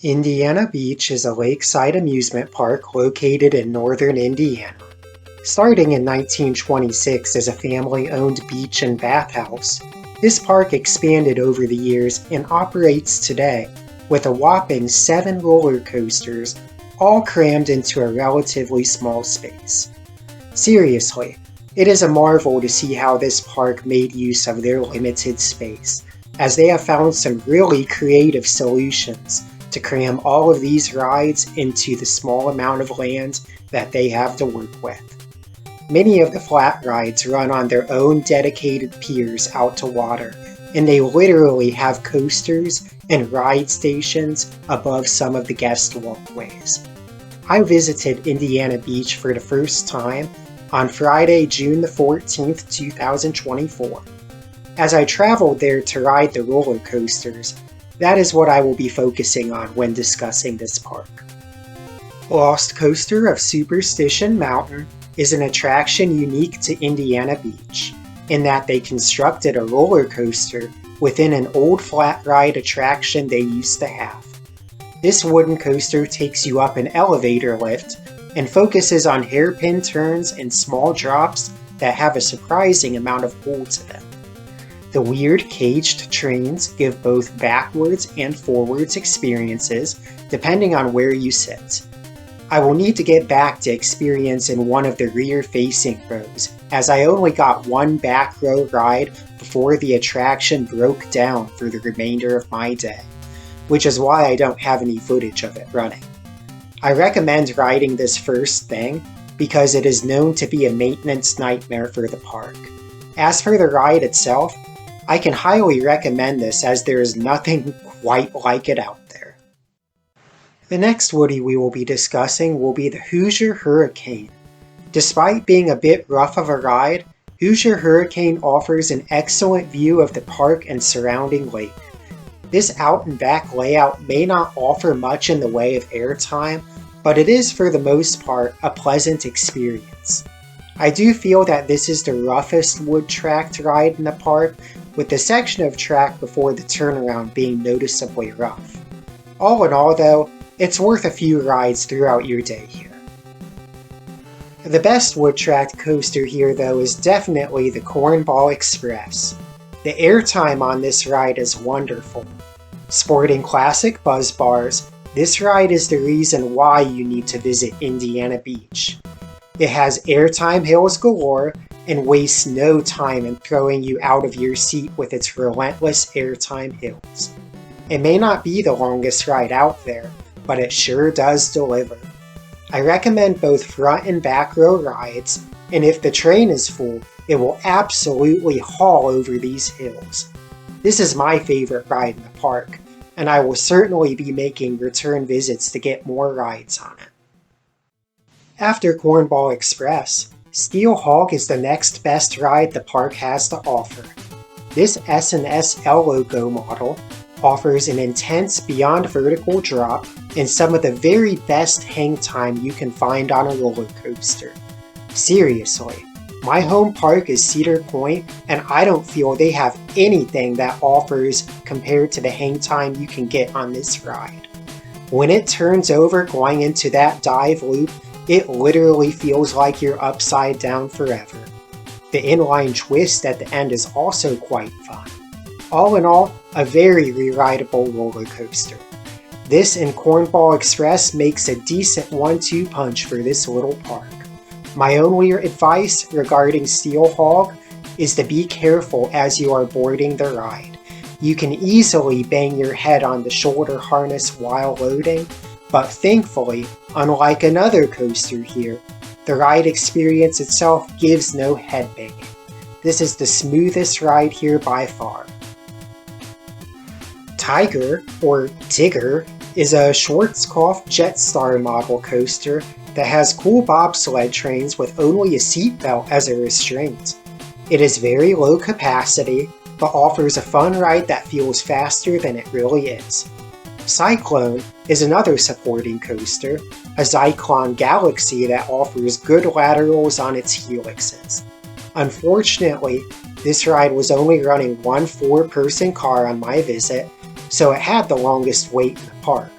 Indiana Beach is a lakeside amusement park located in northern Indiana. Starting in 1926 as a family-owned beach and bathhouse, this park expanded over the years and operates today with a whopping 7 roller coasters, all crammed into a relatively small space. Seriously, it is a marvel to see how this park made use of their limited space, as they have found some really creative solutions to cram all of these rides into the small amount of land that they have to work with. Many of the flat rides run on their own dedicated piers out to water, and they literally have coasters and ride stations above some of the guest walkways. I visited Indiana Beach for the first time on Friday, June the 14th, 2024. As I traveled there to ride the roller coasters, that is what I will be focusing on when discussing this park. Lost Coaster of Superstition Mountain is an attraction unique to Indiana Beach, in that they constructed a roller coaster within an old flat ride attraction they used to have. This wooden coaster takes you up an elevator lift and focuses on hairpin turns and small drops that have a surprising amount of pull to them. The weird caged trains give both backwards and forwards experiences depending on where you sit. I will need to get back to experience in one of the rear-facing rows, as I only got one back row ride before the attraction broke down for the remainder of my day, which is why I don't have any footage of it running. I recommend riding this first thing because it is known to be a maintenance nightmare for the park. As for the ride itself, I can highly recommend this as there is nothing quite like it out there. The next Woody we will be discussing will be the Hoosier Hurricane. Despite being a bit rough of a ride, Hoosier Hurricane offers an excellent view of the park and surrounding lake. This out and back layout may not offer much in the way of airtime, but it is for the most part a pleasant experience. I do feel that this is the roughest wood tracked ride in the park, with the section of track before the turnaround being noticeably rough. All in all though, it's worth a few rides throughout your day here. The best wood-tracked coaster here though is definitely the Cornball Express. The airtime on this ride is wonderful. Sporting classic buzz bars, this ride is the reason why you need to visit Indiana Beach. It has airtime hills galore and wastes no time in throwing you out of your seat with its relentless airtime hills. It may not be the longest ride out there, but it sure does deliver. I recommend both front and back row rides, and if the train is full, it will absolutely haul over these hills. This is my favorite ride in the park, and I will certainly be making return visits to get more rides on it. After Cornball Express, Steel Hawg is the next best ride the park has to offer. This S&S L logo model offers an intense beyond vertical drop and some of the very best hang time you can find on a roller coaster. Seriously, my home park is Cedar Point, and I don't feel they have anything that offers compared to the hang time you can get on this ride. When it turns over going into that dive loop, it literally feels like you're upside down forever. The inline twist at the end is also quite fun. All in all, a very re-rideable roller coaster. This and Cornball Express makes a decent 1-2 punch for this little park. My only advice regarding Steel Hawg is to be careful as you are boarding the ride. You can easily bang your head on the shoulder harness while loading, but thankfully, unlike another coaster here, the ride experience itself gives no head banging. This is the smoothest ride here by far. Tiger, or Tigger, is a Schwarzkopf Jetstar model coaster that has cool bobsled trains with only a seatbelt as a restraint. It is very low capacity, but offers a fun ride that feels faster than it really is. Cyclone is another supporting coaster, a Zyklon Galaxy that offers good laterals on its helixes. Unfortunately, this ride was only running one 4-person car on my visit, so it had the longest wait in the park.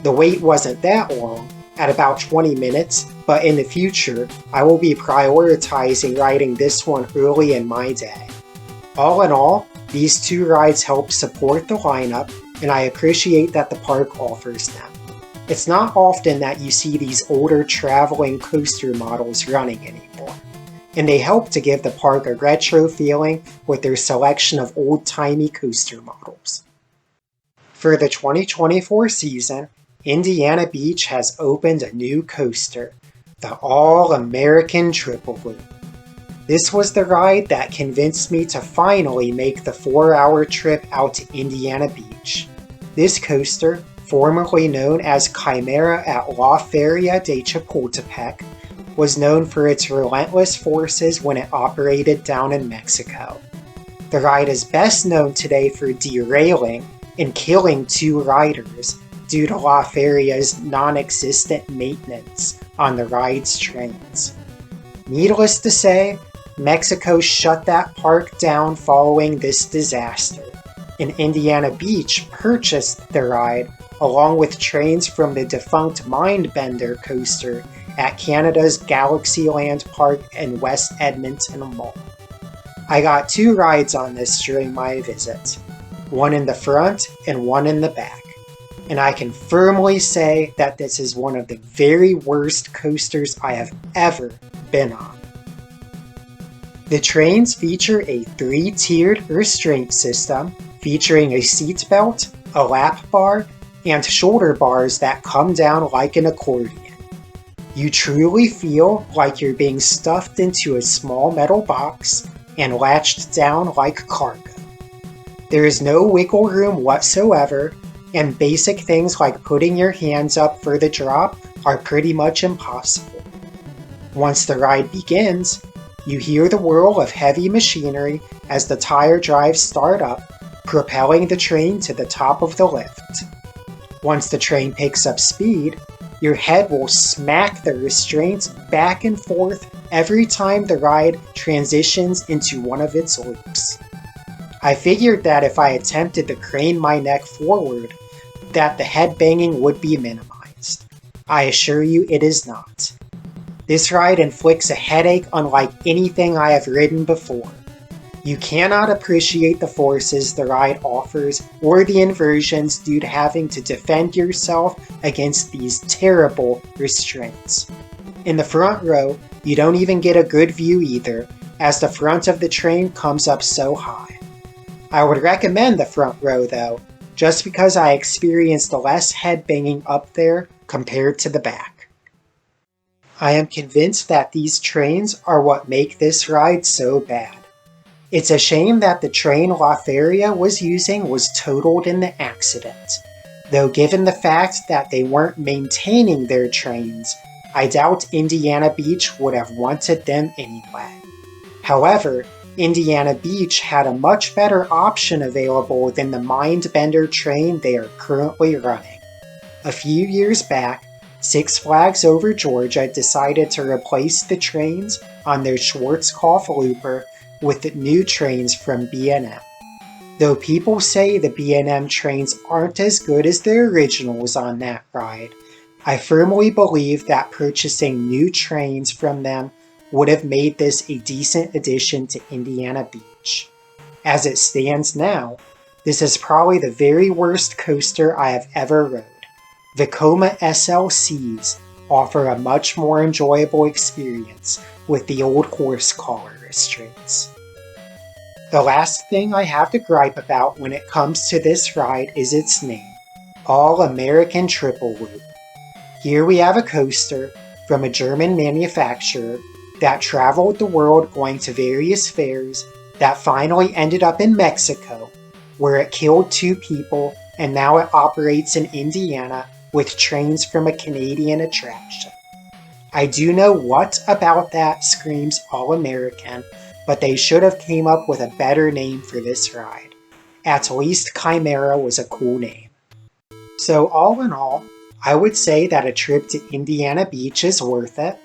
The wait wasn't that long, at about 20 minutes, but in the future, I will be prioritizing riding this one early in my day. All in all, these two rides help support the lineup, and I appreciate that the park offers them. It's not often that you see these older traveling coaster models running anymore, and they help to give the park a retro feeling with their selection of old-timey coaster models. For the 2024 season, Indiana Beach has opened a new coaster, the All-American Triple Loop. This was the ride that convinced me to finally make the 4-hour trip out to Indiana Beach. This coaster, formerly known as Chimera at La Feria de Chapultepec, was known for its relentless forces when it operated down in Mexico. The ride is best known today for derailing and killing 2 riders due to La Feria's non-existent maintenance on the ride's trains. Needless to say, Mexico shut that park down following this disaster, and Indiana Beach purchased the ride along with trains from the defunct Mindbender coaster at Canada's Galaxyland Park in West Edmonton Mall. I got 2 rides on this during my visit, one in the front and one in the back, and I can firmly say that this is one of the very worst coasters I have ever been on. The trains feature a 3-tiered restraint system featuring a seat belt, a lap bar, and shoulder bars that come down like an accordion. You truly feel like you're being stuffed into a small metal box and latched down like cargo. There is no wiggle room whatsoever, and basic things like putting your hands up for the drop are pretty much impossible. Once the ride begins, you hear the whirl of heavy machinery as the tire drives start up, propelling the train to the top of the lift. Once the train picks up speed, your head will smack the restraints back and forth every time the ride transitions into one of its loops. I figured that if I attempted to crane my neck forward, that the head banging would be minimized. I assure you it is not. This ride inflicts a headache unlike anything I have ridden before. You cannot appreciate the forces the ride offers or the inversions due to having to defend yourself against these terrible restraints. In the front row, you don't even get a good view either, as the front of the train comes up so high. I would recommend the front row though, just because I experienced less headbanging up there compared to the back. I am convinced that these trains are what make this ride so bad. It's a shame that the train La Feria was using was totaled in the accident, though given the fact that they weren't maintaining their trains, I doubt Indiana Beach would have wanted them anyway. However, Indiana Beach had a much better option available than the Mindbender train they are currently running. A few years back, Six Flags Over Georgia decided to replace the trains on their Schwarzkopf looper with the new trains from B&M. Though people say the B&M trains aren't as good as the originals on that ride, I firmly believe that purchasing new trains from them would have made this a decent addition to Indiana Beach. As it stands now, this is probably the very worst coaster I have ever rode. Vekoma SLCs offer a much more enjoyable experience with the old horse collar restraints. The last thing I have to gripe about when it comes to this ride is its name, All-American Triple Loop. Here we have a coaster from a German manufacturer that traveled the world going to various fairs that finally ended up in Mexico, where it killed 2 people and now it operates in Indiana with trains from a Canadian attraction. I do know what about that screams All-American, but they should have came up with a better name for this ride. At least Chimera was a cool name. So all in all, I would say that a trip to Indiana Beach is worth it.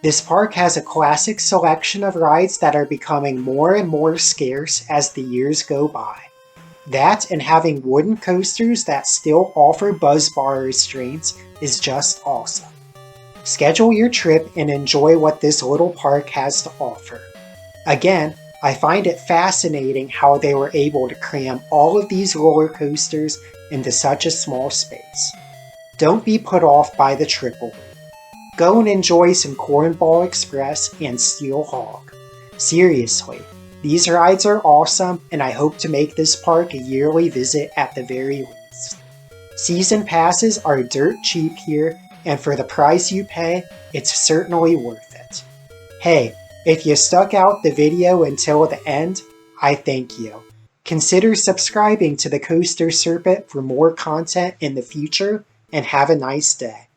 This park has a classic selection of rides that are becoming more and more scarce as the years go by. That and having wooden coasters that still offer buzz bar restraints is just awesome. Schedule your trip and enjoy what this little park has to offer. Again, I find it fascinating how they were able to cram all of these roller coasters into such a small space. Don't be put off by the triple wait. Go and enjoy some Cornball Express and Steel Hawg. Seriously, these rides are awesome and I hope to make this park a yearly visit at the very least. Season passes are dirt cheap here, and for the price you pay, it's certainly worth it. Hey, if you stuck out the video until the end, I thank you. Consider subscribing to the Coaster Serpent for more content in the future, and have a nice day.